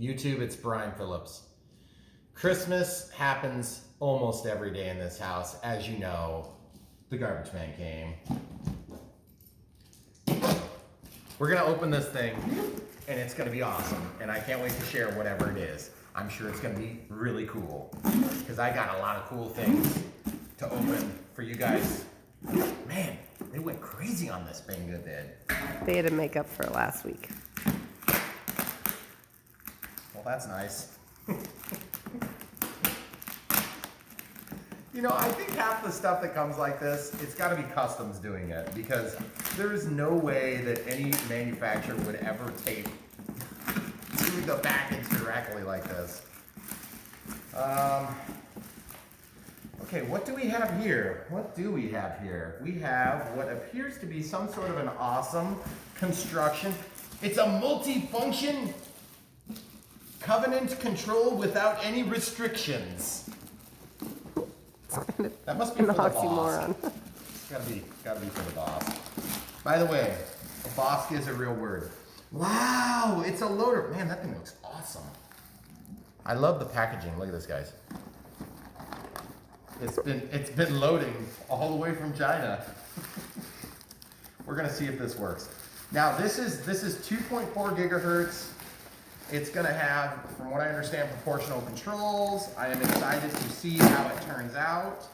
YouTube, it's Brian Phillips. Christmas happens almost every day in this house. As you know, the garbage man came. We're gonna open this thing and it's gonna be awesome. And I can't wait to share whatever it is. I'm sure it's gonna be really cool because I got a lot of cool things to open for you guys. Man, they went crazy on this bingo did. They had to make up for last week. Well, that's nice. You know, I think half the stuff that comes like this, it's got to be customs doing it because there is no way that any manufacturer would ever tape to the package directly like this. Okay, what do we have here? What do we have here? We have what appears to be some sort of an awesome construction. It's a multi-function covenant control without any restrictions. That must be for the boss. It's gotta be for the boss. By the way, a boss is a real word. Wow, it's a loader. Man, that thing looks awesome. I love the packaging. Look at this, guys. It's been loading all the way from China. We're gonna see if this works. Now this is 2.4 gigahertz. It's gonna have, from what I understand, proportional controls. I am excited to see how it turns out.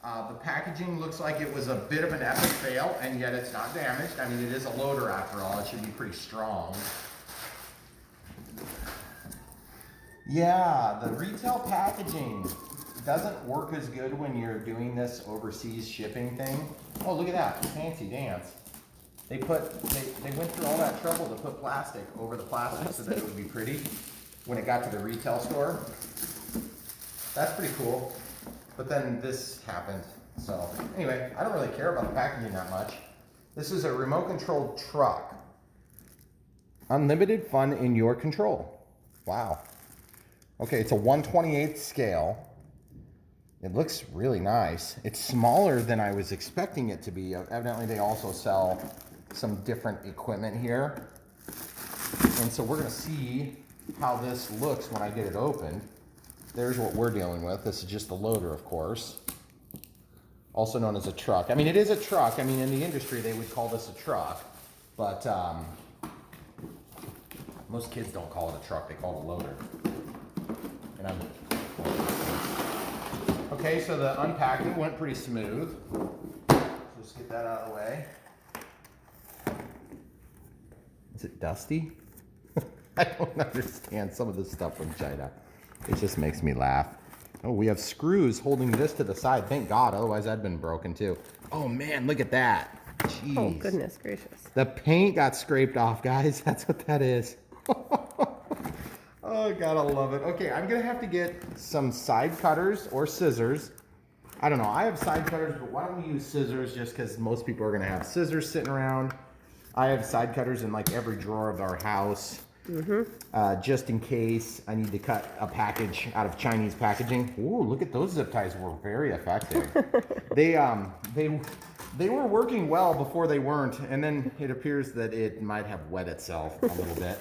The packaging looks like it was a bit of an epic fail, and yet it's not damaged. I mean, it is a loader after all. It should be pretty strong. Yeah, the retail packaging doesn't work as good when you're doing this overseas shipping thing. Oh, look at that, fancy dance. They went through all that trouble to put plastic over the plastic so that it would be pretty when it got to the retail store. That's pretty cool. But then this happened. So anyway, I don't really care about the packaging that much. This is a remote controlled truck. Unlimited fun in your control. Wow. Okay, it's a 1/28 scale. It looks really nice. It's smaller than I was expecting it to be. Evidently they also sell some different equipment here. And so we're gonna see how this looks when I get it opened. There's what we're dealing with. This is just the loader, of course. Also known as a truck. I mean, it is a truck. I mean, in the industry, they would call this a truck. But most kids don't call it a truck. They call it a loader. And okay, so the unpacking went pretty smooth. Just get that out of the way. Is it dusty? I don't understand some of this stuff from China. It just makes me laugh. Oh, we have screws holding this to the side. Thank God, otherwise that'd been broken too. Oh man, look at that. Jeez. Oh, goodness gracious. The paint got scraped off, guys. That's what that is. Oh, God, I love it. Okay, I'm gonna have to get some side cutters or scissors. I don't know, I have side cutters, but why don't we use scissors just because most people are gonna have scissors sitting around. I have side cutters in like every drawer of our house. Just in case I need to cut a package out of Chinese packaging. Ooh, look at those zip ties were very effective. They were working well before they weren't, and then it appears that it might have wet itself a little bit.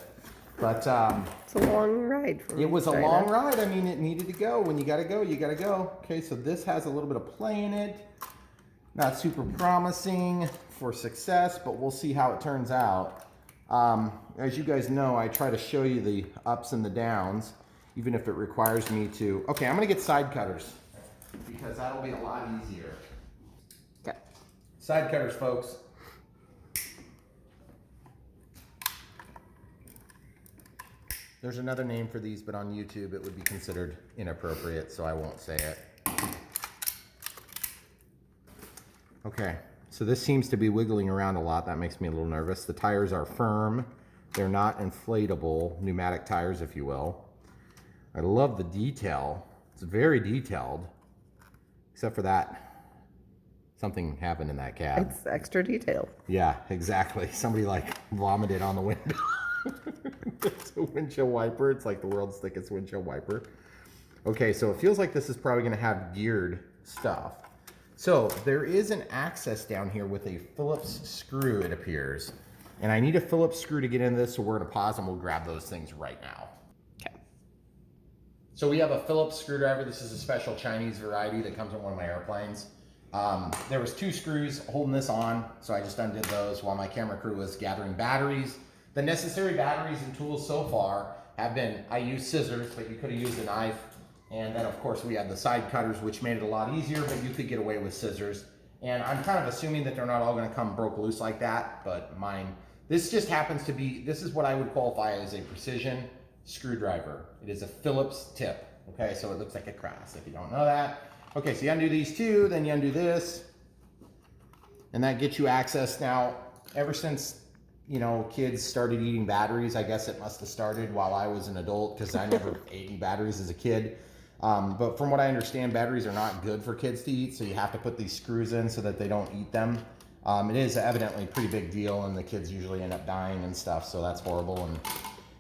But it's a long ride from it was China. a long ride. I mean, it needed to go. When you gotta go, you gotta go. Okay, so this has a little bit of play in it. Not super promising for success, but we'll see how it turns out. As you guys know, I try to show you the ups and the downs, even if it requires me to. Okay, I'm gonna get side cutters because that'll be a lot easier. Okay. Side cutters, folks. There's another name for these, but on YouTube it would be considered inappropriate, so I won't say it. Okay, so this seems to be wiggling around a lot. That makes me a little nervous. The tires are firm. They're not inflatable, pneumatic tires, if you will. I love the detail. It's very detailed, except for that. Something happened in that cab. It's extra detailed. Yeah, exactly. Somebody like vomited on the window. It's a windshield wiper. It's like the world's thickest windshield wiper. Okay, so it feels like this is probably gonna have geared stuff. So there is an access down here with a Phillips screw, it appears. And I need a Phillips screw to get into this, so we're gonna pause and we'll grab those things right now. So we have a Phillips screwdriver. This is a special Chinese variety that comes on one of my airplanes. There was 2 screws holding this on, so I just undid those while my camera crew was gathering batteries. The necessary batteries and tools so far have been, I used scissors, but you could have used a knife. And then of course we had the side cutters, which made it a lot easier, but you could get away with scissors. And I'm kind of assuming that they're not all gonna come broke loose like that, but mine, this just happens to be, this is what I would qualify as a precision screwdriver. It is a Phillips tip, okay? So it looks like a cross if you don't know that. Okay, so you undo these 2, then you undo this, and that gets you access. Now, ever since, you know, kids started eating batteries, I guess it must have started while I was an adult, because I never ate any batteries as a kid. But from what I understand, batteries are not good for kids to eat, so you have to put these screws in so that they don't eat them. It is evidently a pretty big deal, and the kids usually end up dying and stuff, so that's horrible, and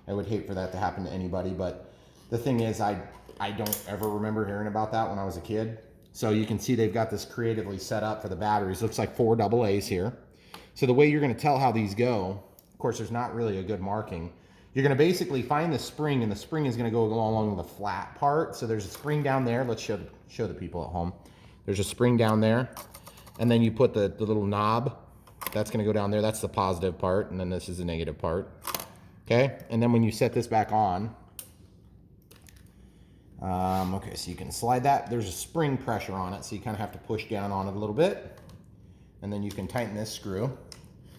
I would hate for that to happen to anybody. But the thing is, I don't ever remember hearing about that when I was a kid. So you can see they've got this creatively set up for the batteries. Looks like 4 AA's here. So the way you're gonna tell how these go, of course, there's not really a good marking. You're gonna basically find the spring, and the spring is gonna go along the flat part. So there's a spring down there. Let's show the people at home. There's a spring down there. And then you put the little knob. That's gonna go down there. That's the positive part. And then this is the negative part. Okay, and then when you set this back on, okay, so you can slide that. There's a spring pressure on it, so you kind of have to push down on it a little bit. And then you can tighten this screw.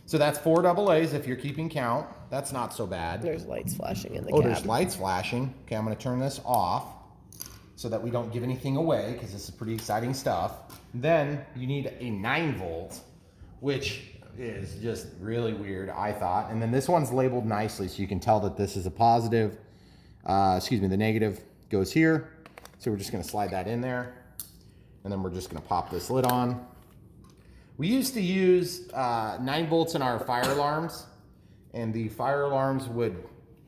So that's 4 AA's if you're keeping count. That's not so bad. There's lights flashing in the cab. cab. There's lights flashing. Okay, I'm gonna turn this off so that we don't give anything away, because this is pretty exciting stuff. Then you need a 9-volt, which is just really weird, I thought. And then this one's labeled nicely, so you can tell that this is a positive. The negative goes here. So we're just gonna slide that in there. And then we're just gonna pop this lid on. We used to use 9 volts in our fire alarms, and the fire alarms would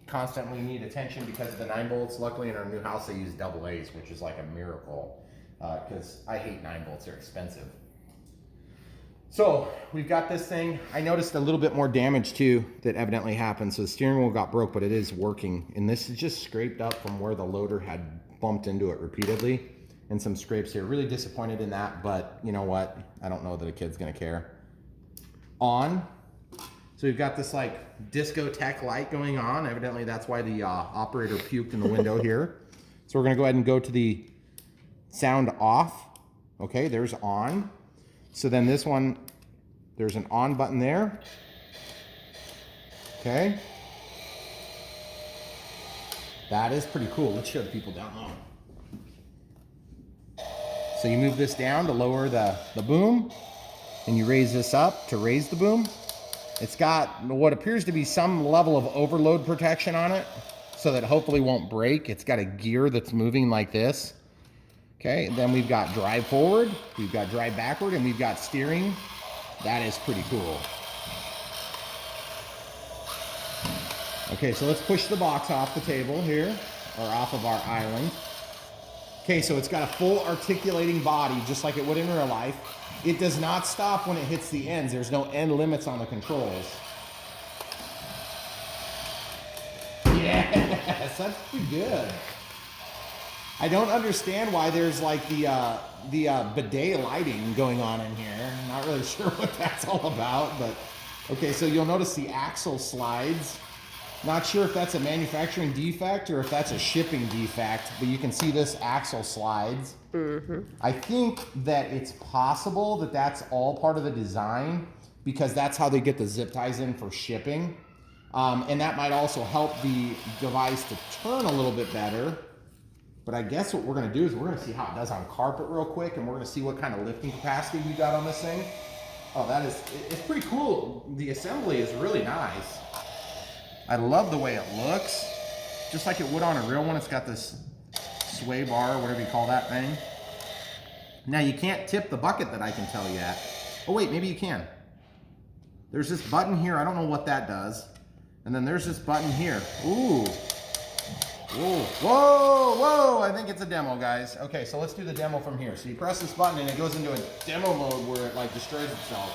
constantly need attention because of the 9 volts. Luckily in our new house they use AA's, which is like a miracle, because I hate 9 volts, they're expensive. So we've got this thing. I noticed a little bit more damage too that evidently happened. So the steering wheel got broke, but it is working. And this is just scraped up from where the loader had bumped into it repeatedly. And some scrapes here. Really disappointed in that, but you know what? I don't know that a kid's gonna care. On. So we've got this like discotheque light going on. Evidently that's why the operator puked in the window here. So we're gonna go ahead and go to the sound off. Okay, there's on. So then this one, there's an on button there. Okay. That is pretty cool. Let's show the people down low. So you move this down to lower the boom, and you raise this up to raise the boom. It's got what appears to be some level of overload protection on it, so that hopefully won't break. It's got a gear that's moving like this. Okay, and then we've got drive forward, we've got drive backward, and we've got steering. That is pretty cool. Okay, so let's push the box off the table here, or off of our island. Okay, so it's got a full articulating body, just like it would in real life. It does not stop when it hits the ends. There's no end limits on the controls. Yes, that's pretty good. I don't understand why there's like the bidet lighting going on in here. I'm not really sure what that's all about, but okay, so you'll notice the axle slides. Not sure if that's a manufacturing defect or if that's a shipping defect, but you can see this axle slides. Mm-hmm. I think that it's possible that that's all part of the design, because that's how they get the zip ties in for shipping. And that might also help the device to turn a little bit better. But I guess what we're gonna do is we're gonna see how it does on carpet real quick, and we're gonna see what kind of lifting capacity we got on this thing. Oh, it's pretty cool. The assembly is really nice. I love the way it looks, just like it would on a real one. It's got this sway bar, whatever you call that thing. Now you can't tip the bucket that I can tell yet. Oh wait, maybe you can. There's this button here, I don't know what that does. And then there's this button here. Ooh. Whoa, whoa, whoa, I think it's a demo, guys. Okay, so let's do the demo from here. So you press this button and it goes into a demo mode where it like destroys itself.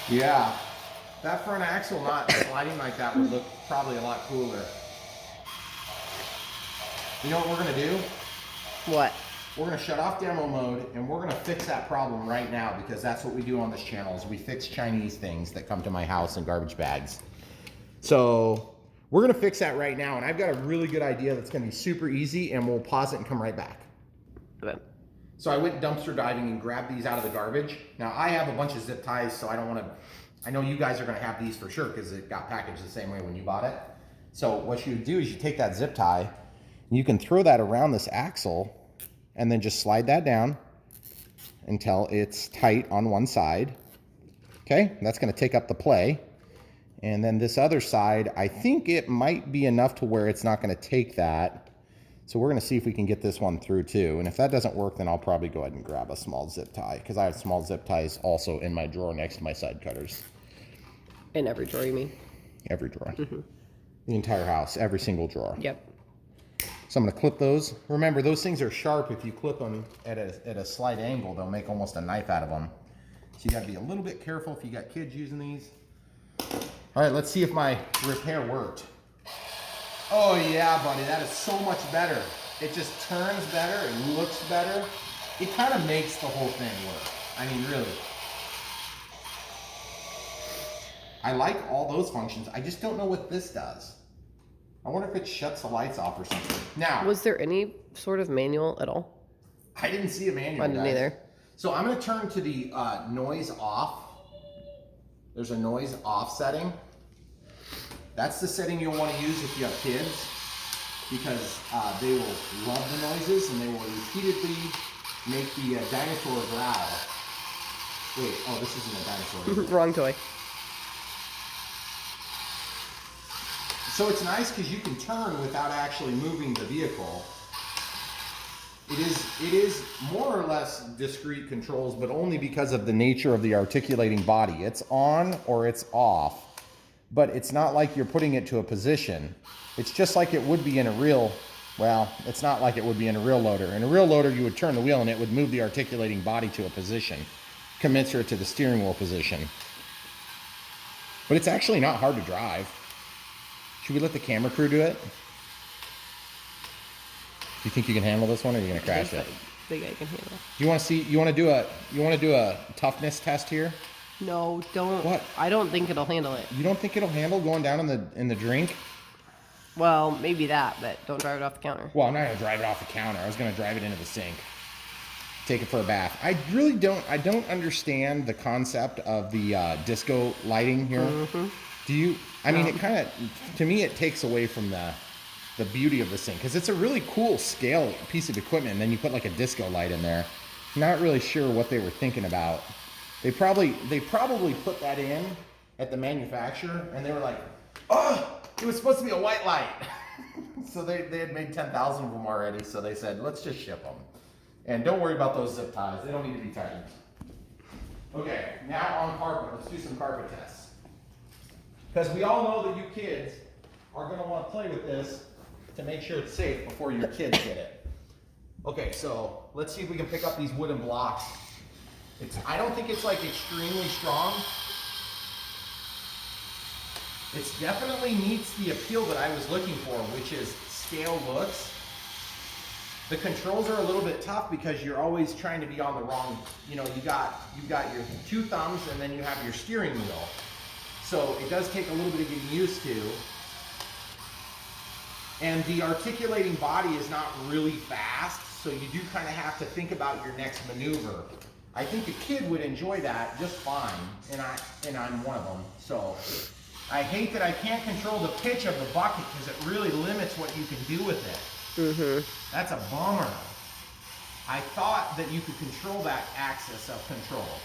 Yeah. That front axle not sliding like that would look probably a lot cooler. You know what we're gonna do? What? We're gonna shut off demo mode and we're gonna fix that problem right now, because that's what we do on this channel is we fix Chinese things that come to my house in garbage bags. So we're gonna fix that right now, and I've got a really good idea that's gonna be super easy, and we'll pause it and come right back. Okay. So I went dumpster diving and grabbed these out of the garbage. Now I have a bunch of zip ties, so I don't wanna, I know you guys are gonna have these for sure because it got packaged the same way when you bought it. So what you do is you take that zip tie, and you can throw that around this axle and then just slide that down until it's tight on one side. Okay, that's gonna take up the play. And then this other side, I think it might be enough to where it's not gonna take that. So we're gonna see if we can get this one through too. And if that doesn't work, then I'll probably go ahead and grab a small zip tie, because I have small zip ties also in my drawer next to my side cutters. In every drawer, you mean? Every drawer. The entire house, every single drawer. Yep. So I'm gonna clip those. Remember, those things are sharp. If you clip them at a slight angle, they'll make almost a knife out of them. So you gotta be a little bit careful if you got kids using these. All right, let's see if my repair worked. Oh yeah, buddy, that is so much better. It just turns better, it looks better. It kind of makes the whole thing work. I mean, really. I like all those functions. I just don't know what this does. I wonder if it shuts the lights off or something. Now, Was there any sort of manual at all? I didn't see a manual, I didn't guys. either. So I'm gonna turn to the noise off. There's a noise off setting. That's the setting you'll want to use if you have kids, because they will love the noises and they will repeatedly make the dinosaur growl. Wait, oh, this isn't a dinosaur. Wrong toy. So it's nice because you can turn without actually moving the vehicle. It is more or less discrete controls, but only because of the nature of the articulating body. It's on or it's off, but it's not like you're putting it to a position. It's just like it would be in a real, well, it's not like it would be in a real loader. In a real loader, you would turn the wheel and it would move the articulating body to a position, commensurate to the steering wheel position. But it's actually not hard to drive. Should we let the camera crew do it? Do you think you can handle this one, or are you gonna crash it? The guy can handle. Do you want to see? You want to do a toughness test here? No, don't. What? I don't think it'll handle it. You don't think it'll handle going down in the drink? Well, maybe that, but don't drive it off the counter. Well, I'm not gonna drive it off the counter. I was gonna drive it into the sink. Take it for a bath. I really don't. I don't understand the concept of the disco lighting here. Do you? I mean, it kind of, to me, it takes away from the beauty of this thing, because it's a really cool scale piece of equipment, and then you put like a disco light in there. Not really sure what they were thinking about. They probably put that in at the manufacturer, and they were like, oh, it was supposed to be a white light. So they had made 10,000 of them already, so they said, let's just ship them. And don't worry about those zip ties. They don't need to be tightened. Okay, now on carpet. Let's do some carpet tests. Because we all know that you kids are going to want to play with this to make sure it's safe before your kids get it. Okay, so let's see if we can pick up these wooden blocks. I don't think it's like extremely strong. It definitely meets the appeal that I was looking for, which is scale looks. The controls are a little bit tough because you're always trying to be on the wrong, you got your two thumbs and then you have your steering wheel. So it does take a little bit of getting used to. And the articulating body is not really fast, so you do kind of have to think about your next maneuver. I think a kid would enjoy that just fine, and I'm one of them. So I hate that I can't control the pitch of the bucket because it really limits what you can do with it. That's a bummer. I thought that you could control that axis of control.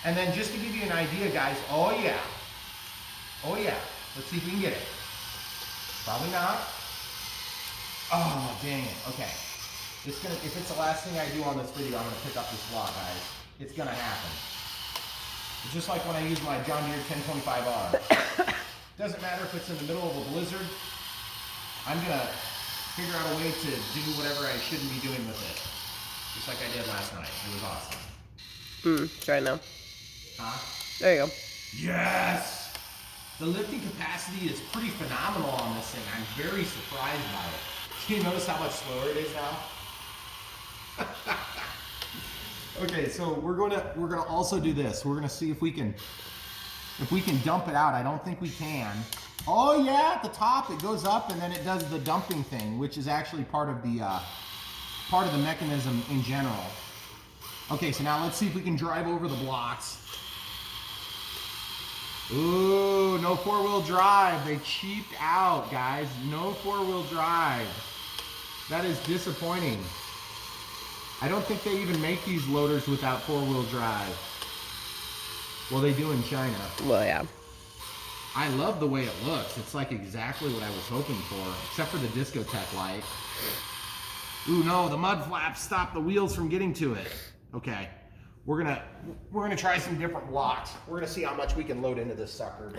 And then just to give you an idea, guys, oh yeah, let's see if we can get it. Probably not. Oh, dang it, okay. If it's the last thing I do on this video, I'm gonna pick up this block, guys. It's gonna happen. It's just like when I use my John Deere 1025R. Doesn't matter if it's in the middle of a blizzard, I'm gonna figure out a way to do whatever I shouldn't be doing with it. Just like I did last night. It was awesome. Try it now. Huh? There you go. Yes! The lifting capacity is pretty phenomenal on this thing. I'm very surprised by it. Do you notice how much slower it is now? Okay, so we're gonna also do this. We're gonna see if we can dump it out. I don't think we can. Oh yeah, at the top it goes up and then it does the dumping thing, which is actually part of the mechanism in general. Okay, so now let's see if we can drive over the blocks. Ooh, no four-wheel drive. They cheaped out, guys. No four-wheel drive. That is disappointing. I don't think they even make these loaders without four-wheel drive. Well, they do in China. Well, yeah. I love the way it looks. It's like exactly what I was hoping for, except for the discotheque light. Ooh, no, the mud flaps stop the wheels from getting to it. Okay, we're gonna try some different blocks. We're gonna see how much we can load into this sucker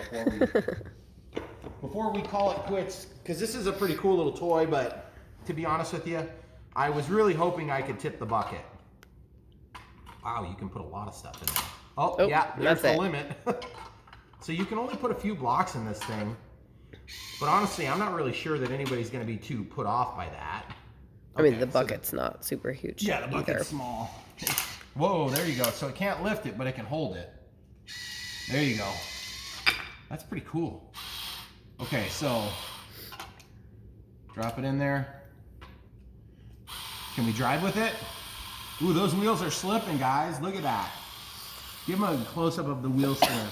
before we call it quits. Because this is a pretty cool little toy, but to be honest with you, I was really hoping I could tip the bucket. Wow, you can put a lot of stuff in there. Oh yeah, there's the limit. So you can only put a few blocks in this thing. But honestly, I'm not really sure that anybody's going to be too put off by that. Okay, I mean, the bucket's not super huge. Yeah, the bucket's either. small. Whoa, there you go. So it can't lift it, but it can hold it. There you go. That's pretty cool. Okay, so drop it in there. Can we drive with it? Ooh, those wheels are slipping, guys. Look at that. Give them a close-up of the wheel slip.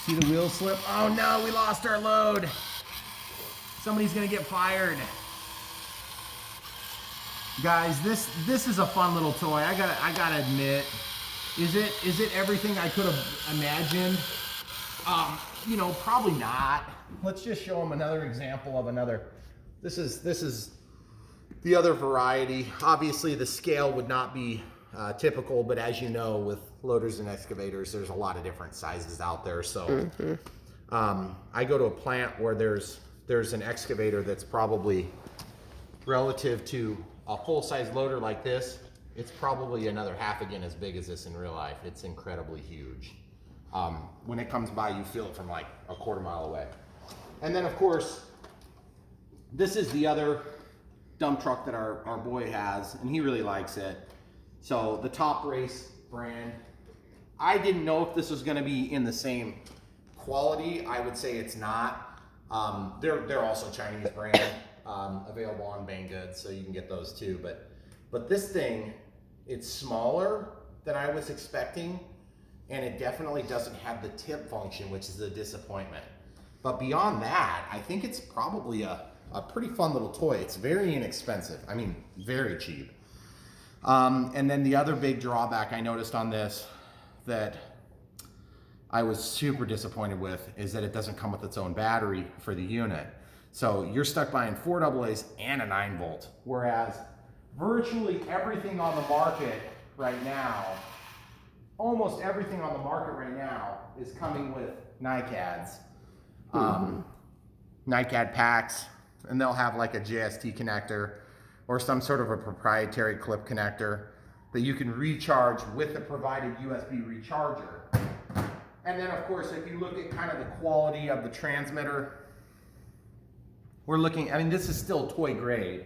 See the wheel slip? Oh no, we lost our load. Somebody's gonna get fired. Guys, this is a fun little toy. I gotta admit, is it everything I could have imagined? You know, probably not. Let's just show them another example of another. This is the other variety. Obviously, the scale would not be typical, but as you know, with loaders and excavators, there's a lot of different sizes out there. So I go to a plant where there's an excavator that's probably relative to a full-size loader like this. It's probably another half again as big as this in real life. It's incredibly huge. When it comes by, you feel it from like a quarter mile away. And then of course, this is the other dump truck that our boy has, and he really likes it. So the Top Race brand. I didn't know if this was going to be in the same quality. I would say it's not. They're also Chinese brand, available on Banggood, so you can get those too. But this thing, it's smaller than I was expecting, and it definitely doesn't have the tip function, which is a disappointment. But beyond that, I think it's probably a pretty fun little toy. It's very inexpensive. I mean, very cheap. And then the other big drawback I noticed on this that I was super disappointed with is that it doesn't come with its own battery for the unit. So you're stuck buying 4 AA's and a 9-volt, whereas virtually everything on the market right now, almost everything on the market right now is coming with NiCads. NiCad packs, and they'll have like a JST connector or some sort of a proprietary clip connector that you can recharge with the provided USB recharger. And then of course, if you look at kind of the quality of the transmitter, we're looking, I mean, this is still toy grade,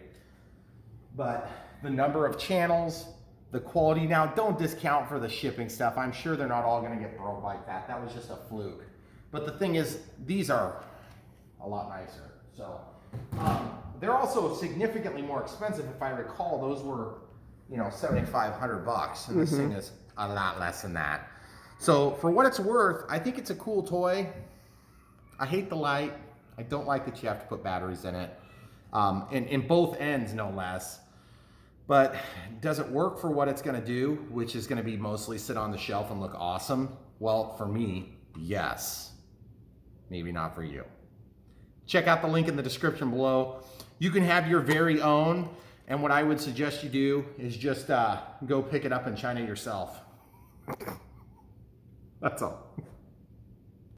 but the number of channels, the quality, now don't discount for the shipping stuff. I'm sure they're not all gonna get broke like that. That was just a fluke. But the thing is, these are a lot nicer. So they're also significantly more expensive. If I recall, those were, you know, $7,500, and this thing is a lot less than that. So for what it's worth, I think it's a cool toy. I hate the light. I don't like that you have to put batteries in it, in both ends, no less. But does it work for what it's going to do, which is going to be mostly sit on the shelf and look awesome? Well, for me, yes. Maybe not for you. Check out the link in the description below. You can have your very own, and what I would suggest you do is just go pick it up in China yourself. That's all.